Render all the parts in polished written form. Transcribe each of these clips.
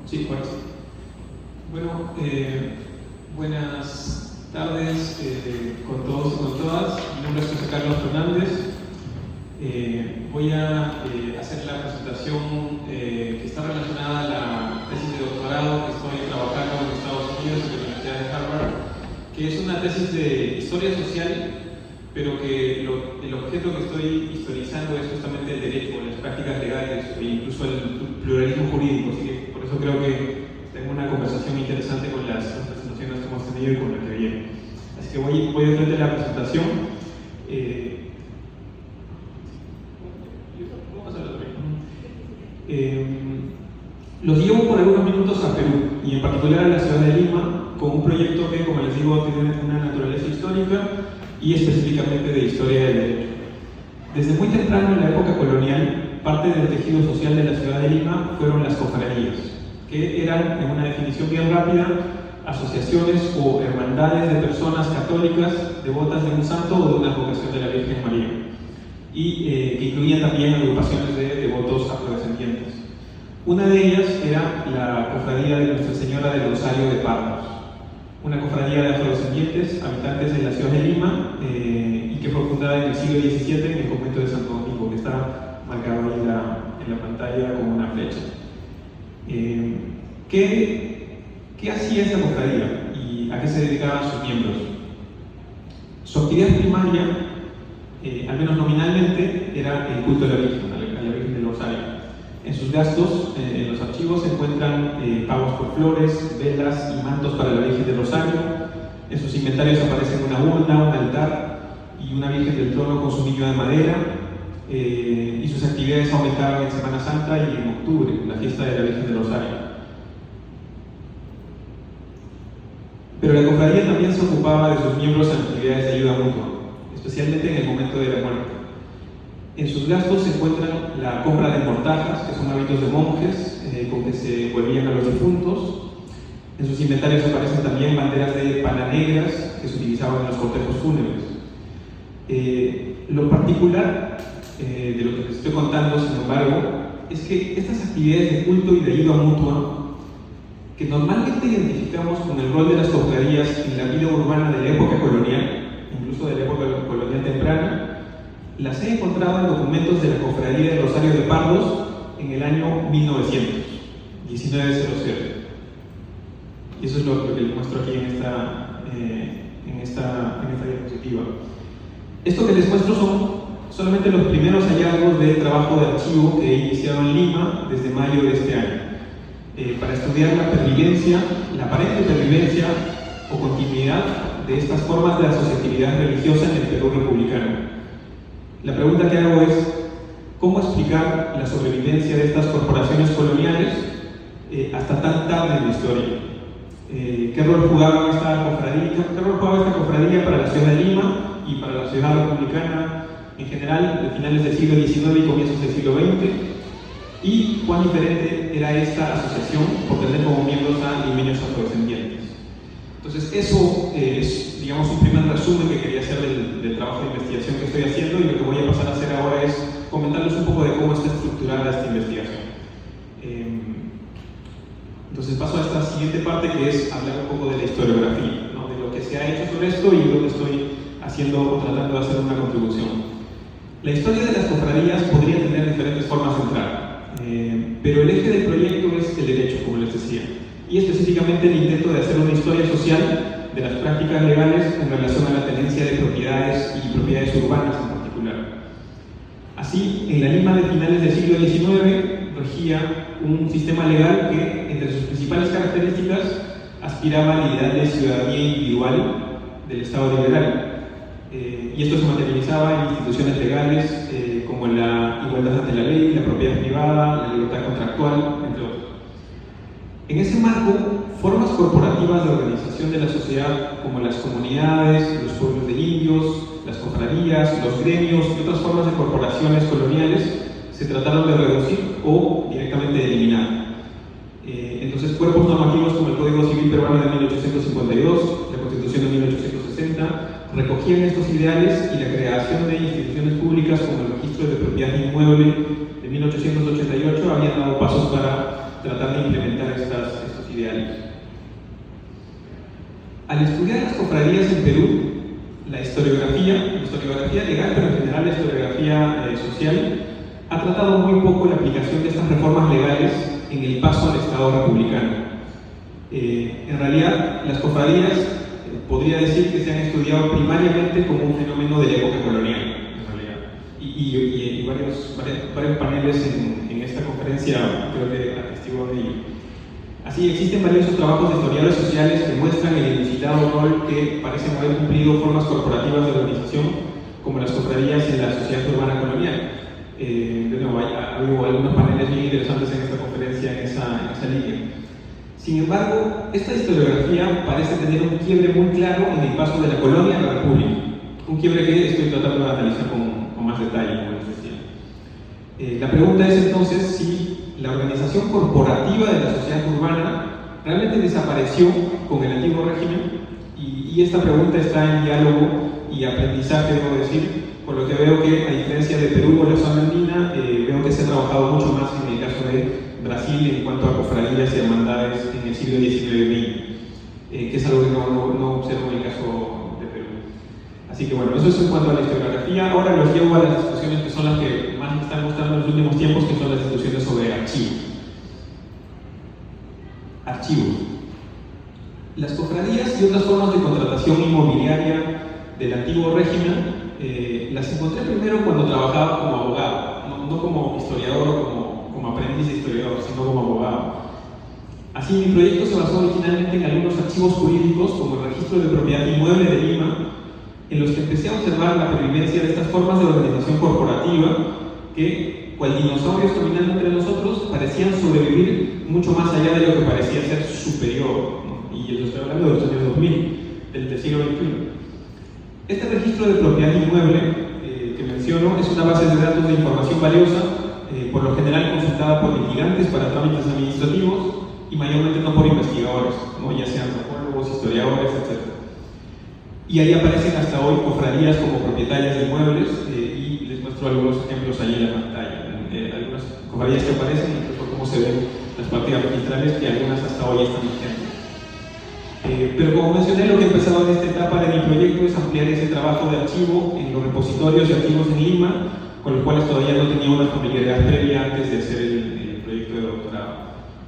Sí, bueno. Bueno, buenas tardes con todos y con todas. Mi nombre es José Carlos Fernández. Voy a hacer la presentación que está relacionada a la tesis de doctorado que estoy trabajando en Estados Unidos, en la Universidad de Harvard, que es una tesis de historia social, pero que el objeto que estoy historizando es justamente el derecho, las prácticas legales e incluso el pluralismo jurídico. Así que por eso creo que tengo una conversación interesante con las presentaciones que hemos tenido y con la que viene. Así que voy a frente a la presentación. Los llevo por algunos minutos a Perú y en particular a la ciudad de Lima con un proyecto que, como les digo, tiene una naturaleza histórica y específicamente de historia del derecho. Desde muy temprano en la época colonial, parte del tejido social de la ciudad de Lima fueron las cofradías, que eran, en una definición bien rápida, asociaciones o hermandades de personas católicas devotas de un santo o de una vocación de la Virgen María, y que incluían también agrupaciones de devotos afrodescendientes. Una de ellas era la cofradía de Nuestra Señora del Rosario de Pardos, una cofradía de afrodescendientes, habitantes de la ciudad de Lima, y que fue fundada en el siglo XVII en el convento de Santo Domingo, que está marcado ahí en la pantalla con una flecha. ¿Qué hacía esta cofradía y a qué se dedicaban sus miembros? Su actividad primaria, al menos nominalmente, era el culto a la Virgen del Rosario. En sus gastos, en los archivos, se encuentran pagos por flores, velas y mantos para la Virgen del Rosario. En sus inventarios aparecen una urna, un altar y una Virgen del Trono con su niño de madera. Y sus actividades aumentaron en Semana Santa y en octubre, la fiesta de la Virgen del Rosario. Pero la cofradía también se ocupaba de sus miembros en actividades de ayuda mutua, especialmente en el momento de la muerte. En sus gastos se encuentran la compra de mortajas, que son hábitos de monjes con que se volvían a los difuntos. En sus inventarios aparecen también banderas de pala negras que se utilizaban en los cortejos fúnebres. Lo particular de lo que les estoy contando, sin embargo, es que estas actividades de culto y de ayuda mutua, que normalmente identificamos con el rol de las cofradías en la vida urbana de la época colonial, incluso de la época colonial temprana, las he encontrado en documentos de la Cofradía del Rosario de Pardos en el año 1900, 1900. Y eso es lo que les muestro aquí en esta diapositiva. Esto que les muestro son solamente los primeros hallazgos de trabajo de archivo que he iniciado en Lima desde mayo de este año, para estudiar la pervivencia, la aparente pervivencia o continuidad de estas formas de asociatividad religiosa en el Perú republicano. La pregunta que hago es, ¿cómo explicar la sobrevivencia de estas corporaciones coloniales hasta tan tarde en la historia? ¿Qué rol jugaba esta cofradía para la ciudad de Lima y para la ciudad republicana en general, de finales del siglo XIX y comienzos del siglo XX? ¿Y cuán diferente era esta asociación por tener como miembros a limeños afrodescendientes? Entonces, eso es, digamos, un primer resumen que quería hacer del trabajo de investigación que estoy haciendo, y lo que voy a pasar a hacer ahora es comentarles un poco de cómo está estructurada esta investigación. Entonces paso a esta siguiente parte, que es hablar un poco de la historiografía, ¿no? De lo que se ha hecho sobre esto y lo que estoy haciendo o tratando de hacer una contribución. La historia de las cofradías podría tener diferentes formas de entrar, pero el eje del proyecto es el derecho, como les decía, y específicamente el intento de hacer una historia social de las prácticas legales en relación a la tenencia de propiedades y propiedades urbanas en particular. Así, en la Lima de finales del siglo XIX regía un sistema legal que, entre sus principales características, aspiraba al ideal de ciudadanía individual del Estado liberal. Y esto se materializaba en instituciones legales como la igualdad ante la ley, la propiedad privada, la libertad contractual, entre otros. En ese marco, formas corporativas de organización de la sociedad como las comunidades, los pueblos de indios, las cofradías, los gremios y otras formas de corporaciones coloniales se trataron de reducir o directamente de eliminar. Entonces, cuerpos normativos como el Código Civil Peruano de 1852, la Constitución de 1860, recogían estos ideales, y la creación de instituciones públicas como el Registro de Propiedad Inmueble de 1888 habían dado pasos para tratar de implementar estos ideales. Al estudiar las cofradías en Perú, la historiografía legal, pero en general la historiografía social, ha tratado muy poco la aplicación de estas reformas legales en el paso al Estado republicano. En realidad, las cofradías podría decir que se han estudiado primariamente como un fenómeno de la época colonial, en realidad. Y varios paneles en esta conferencia creo que atestiguan de ello. Así, existen varios trabajos de historiadores sociales que muestran el inusitado rol que parecen haber cumplido formas corporativas de organización, como las cofradías en la sociedad urbana colonial. De nuevo, hubo algunos paneles bien interesantes en esta conferencia en esa línea. Sin embargo, esta historiografía parece tener un quiebre muy claro en el paso de la colonia a la república, un quiebre que estoy tratando de analizar con más detalle, como les decía. La pregunta es entonces si la organización corporativa de la sociedad urbana realmente desapareció con el antiguo régimen, y esta pregunta está en diálogo y aprendizaje, debo decir, por lo que veo que, a diferencia de Perú o la zona andina, veo que se ha trabajado mucho más en el caso de Brasil en cuanto a cofradías y hermandades en el siglo XIX-XX, que es algo que no observo en el caso de Perú. Así que bueno, eso es en cuanto a la historiografía. Ahora los llevo a las discusiones que son las que más me están gustando en los últimos tiempos, que son las discusiones sobre archivos. Las cofradías y otras formas de contratación inmobiliaria del antiguo régimen las encontré primero cuando trabajaba como abogado, no como historiador o como aprendiz de historiador, sino como abogado. Así, mi proyecto se basó originalmente en algunos archivos jurídicos, como el Registro de Propiedad Inmueble de Lima, en los que empecé a observar la pervivencia de estas formas de organización corporativa que, cual dinosaurios caminando entre nosotros, parecían sobrevivir mucho más allá de lo que parecía ser superior, ¿no? Y yo estoy hablando de los años 2000, del siglo XXI. Este registro de propiedad inmueble que menciono es una base de datos de información valiosa, por lo general consultada por litigantes para trámites administrativos y mayormente no por investigadores, ¿no? Ya sean antropólogos, historiadores, etc. Y ahí aparecen hasta hoy cofradías como propietarias de inmuebles, y les muestro algunos ejemplos ahí en la pantalla. Algunas cofradías que aparecen, incluso cómo se ven las partidas registrales, que algunas hasta hoy están vigentes. Pero como mencioné, lo que he empezado en esta etapa de mi proyecto es ampliar ese trabajo de archivo en los repositorios y archivos en Lima, con los cuales todavía no tenía una familiaridad previa antes de hacer el proyecto de doctorado.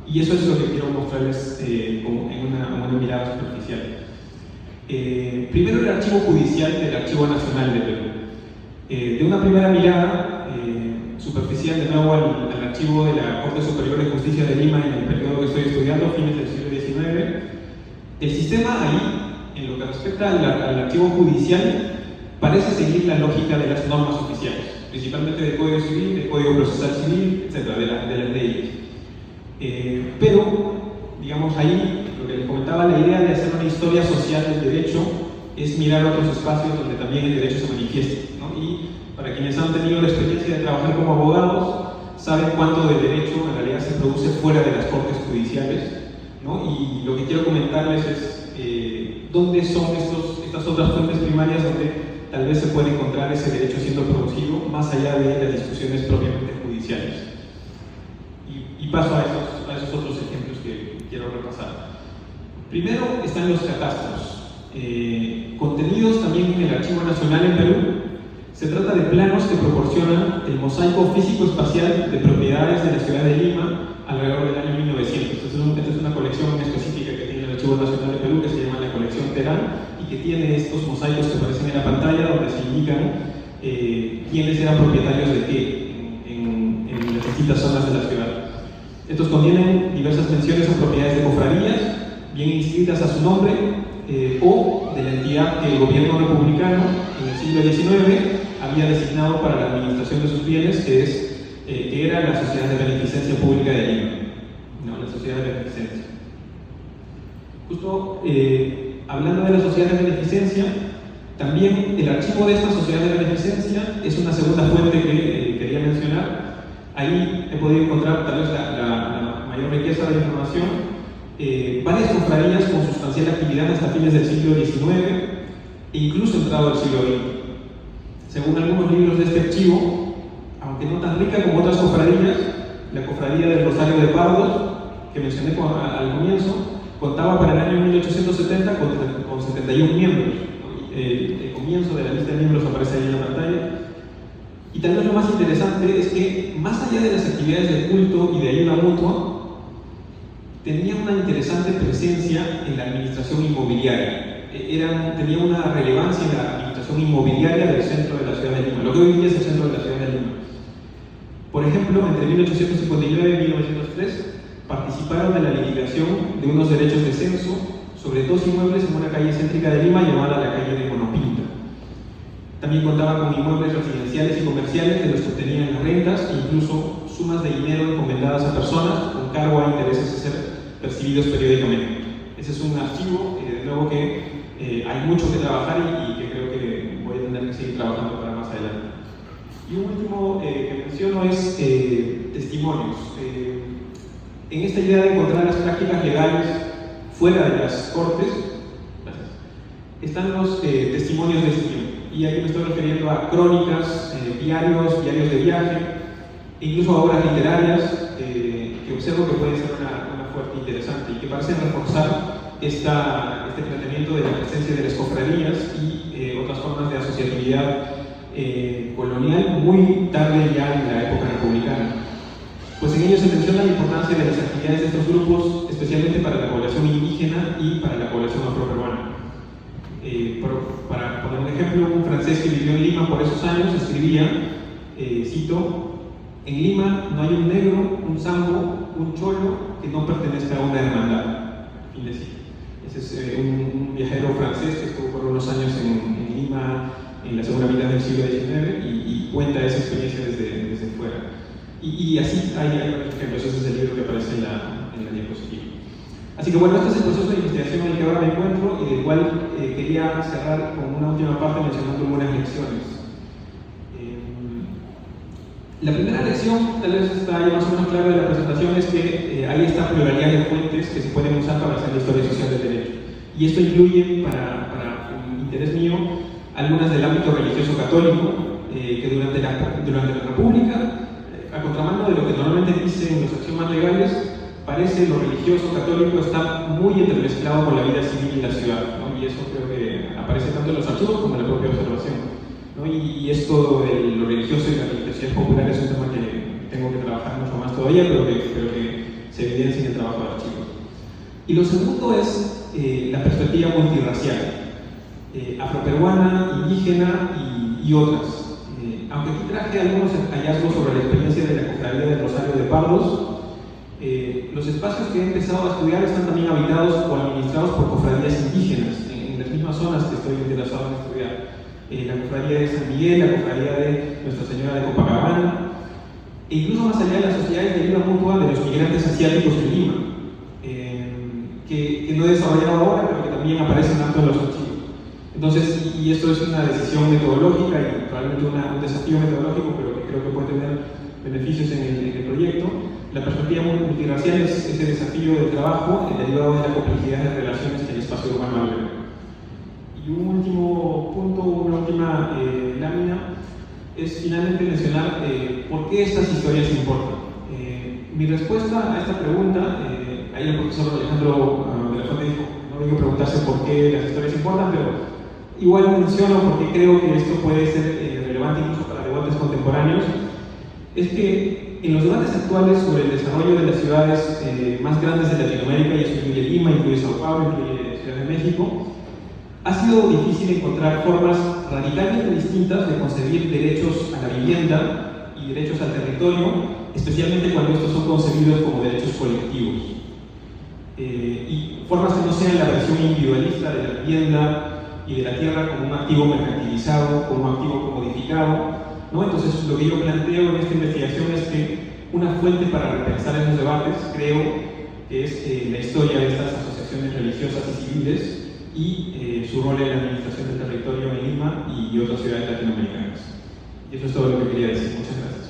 Y eso es lo que quiero mostrarles como en una mirada superficial. Primero, el archivo judicial del Archivo Nacional de Perú. De una primera mirada superficial, de nuevo al archivo de la Corte Superior de Justicia de Lima en el periodo que estoy estudiando, fines del siglo XIX, el sistema ahí, en lo que respecta al archivo judicial, parece seguir la lógica de las normas oficiales, principalmente del Código Civil, del Código Procesal Civil, etc., de las leyes. Pero, digamos, ahí, lo que les comentaba, la idea de hacer una historia social del derecho es mirar otros espacios donde también el derecho se manifieste, ¿no? Y para quienes han tenido la experiencia de trabajar como abogados, saben cuánto de derecho en realidad se produce fuera de las cortes judiciales, ¿no? Y lo que quiero comentarles es dónde son estas otras fuentes primarias donde tal vez se puede encontrar ese derecho siendo producido más allá de las discusiones propiamente judiciales. Y paso a esos otros ejemplos que quiero repasar. Primero están los catastros, contenidos también en el Archivo Nacional en Perú. Se trata de planos que proporcionan el mosaico físico-espacial de propiedades de la ciudad de Lima alrededor del año 1900. Esta es una colección específica que tiene el Archivo Nacional de Perú, que se llama la colección Terán, y que tiene estos mosaicos que aparecen en la pantalla, donde se indican quiénes eran propietarios de qué en las distintas zonas de la ciudad. Estos contienen diversas menciones a propiedades de cofradías, bien inscritas a su nombre, o de la entidad que el gobierno republicano en el siglo XIX había designado para la administración de sus bienes, que era la Sociedad de Beneficencia Pública de Lima, ¿no? La Sociedad de Beneficencia. Justo hablando de la Sociedad de Beneficencia, también el archivo de esta Sociedad de Beneficencia es una segunda fuente que quería mencionar. Ahí he podido encontrar tal vez la mayor riqueza de información, varias cofradías con sustancial actividad hasta fines del siglo XIX e incluso entrado el siglo XX. Según algunos libros de este archivo, aunque no tan rica como otras cofradías, la cofradía del Rosario de Pardos que mencioné al comienzo, contaba para el año 1870 con 71 miembros. El comienzo de la lista de miembros aparece ahí en la pantalla. Y tal vez lo más interesante es que, más allá de las actividades de culto y de ayuda mutua, tenía una interesante presencia en la administración inmobiliaria. Tenía una relevancia en la administración inmobiliaria del centro de la ciudad de Lima, lo que hoy día es el centro de la ciudad de Lima. Por ejemplo, entre 1859 y 1903 participaron en la litigación de unos derechos de censo sobre 2 inmuebles en una calle céntrica de Lima llamada la calle de Monopinta. También contaban con inmuebles residenciales y comerciales de los que obtenían las rentas e incluso sumas de dinero encomendadas a personas con cargo a intereses a ser percibidos periódicamente. Ese es un archivo, de nuevo, que hay mucho que trabajar y que creo que voy a tener que seguir trabajando para más adelante. Y un último que menciono es testimonios. En esta idea de encontrar las prácticas legales fuera de las cortes, están los testimonios de este tiempo. Y aquí me estoy refiriendo a crónicas, diarios de viaje, e incluso a obras literarias que observo que pueden ser una fuente interesante y que parecen reforzar este planteamiento de la presencia de las cofradías y otras formas de asociatividad colonial muy tarde ya en la época republicana. Pues en ellos se menciona la importancia de las actividades de estos grupos, especialmente para la población indígena y para la población afroperuana. Para poner un ejemplo, un francés que vivió en Lima por esos años escribía, cito: en Lima no hay un negro, un zambo, un cholo que no pertenezca a una hermandad. Fin de cita. Ese es un viajero francés que estuvo por unos años en Lima en la segunda mitad del siglo XIX y cuenta esa experiencia desde fuera. Y así hay varios ejemplos. Ese es el libro que aparece en la diapositiva. Así que bueno, este es el proceso de investigación en el que ahora me encuentro y del cual quería cerrar con una última parte mencionando algunas lecciones. La primera lección, tal vez está ya más o menos clara de la presentación, es que hay esta pluralidad de fuentes que se pueden usar para hacer la historia social del derecho. Y esto incluye, para el interés mío, algunas del ámbito religioso católico, que durante la República, a contramano de lo que normalmente dicen los axiomas legales, parece lo religioso católico está muy entremezclado con la vida civil en la ciudad, ¿no? Y eso creo que aparece tanto en los archivos como en la propia observación, ¿no? Y esto de lo religioso y la religiosidad popular es un tema que tengo que trabajar mucho más todavía, pero que se evidencia en el trabajo de archivos. Y lo segundo es la perspectiva multirracial, afroperuana, indígena y otras. Aunque aquí traje algunos hallazgos sobre la experiencia de la cofradía del Rosario de Pardos, los espacios que he empezado a estudiar están también habitados o administrados por cofradías indígenas, en las mismas zonas que estoy interesado en estudiar. La cofradía de San Miguel, la cofradía de Nuestra Señora de Copacabana, e incluso más allá de las sociedades de ayuda mutua de los migrantes asiáticos en Lima, que no he desarrollado ahora, pero que también aparecen tanto en los archivos. Entonces, y esto es una decisión metodológica y probablemente un desafío metodológico, pero que creo que puede tener beneficios en el proyecto. La perspectiva multirracial es ese desafío del trabajo derivado de la complejidad de relaciones que el espacio urbano alberga. Y un último punto, una última lámina, es finalmente mencionar por qué estas historias importan. Mi respuesta a esta pregunta, ahí el profesor Alejandro de la Fuente dijo, no digo preguntarse por qué las historias importan, pero igual menciono porque creo que esto puede ser relevante incluso para debates contemporáneos, es que en los debates actuales sobre el desarrollo de las ciudades más grandes de Latinoamérica, y eso incluye Lima, incluye Sao Paulo, incluye Ciudad de México, ha sido difícil encontrar formas radicalmente distintas de concebir derechos a la vivienda y derechos al territorio, especialmente cuando estos son concebidos como derechos colectivos. Y formas que no sean la versión individualista de la vivienda y de la tierra como un activo mercantilizado, como un activo comodificado, ¿no? Entonces, lo que yo planteo en esta investigación es que una fuente para repensar esos debates, creo que es la historia de estas asociaciones religiosas y civiles y su rol en la administración del territorio en Lima y otras ciudades latinoamericanas. Y eso es todo lo que quería decir. Muchas gracias.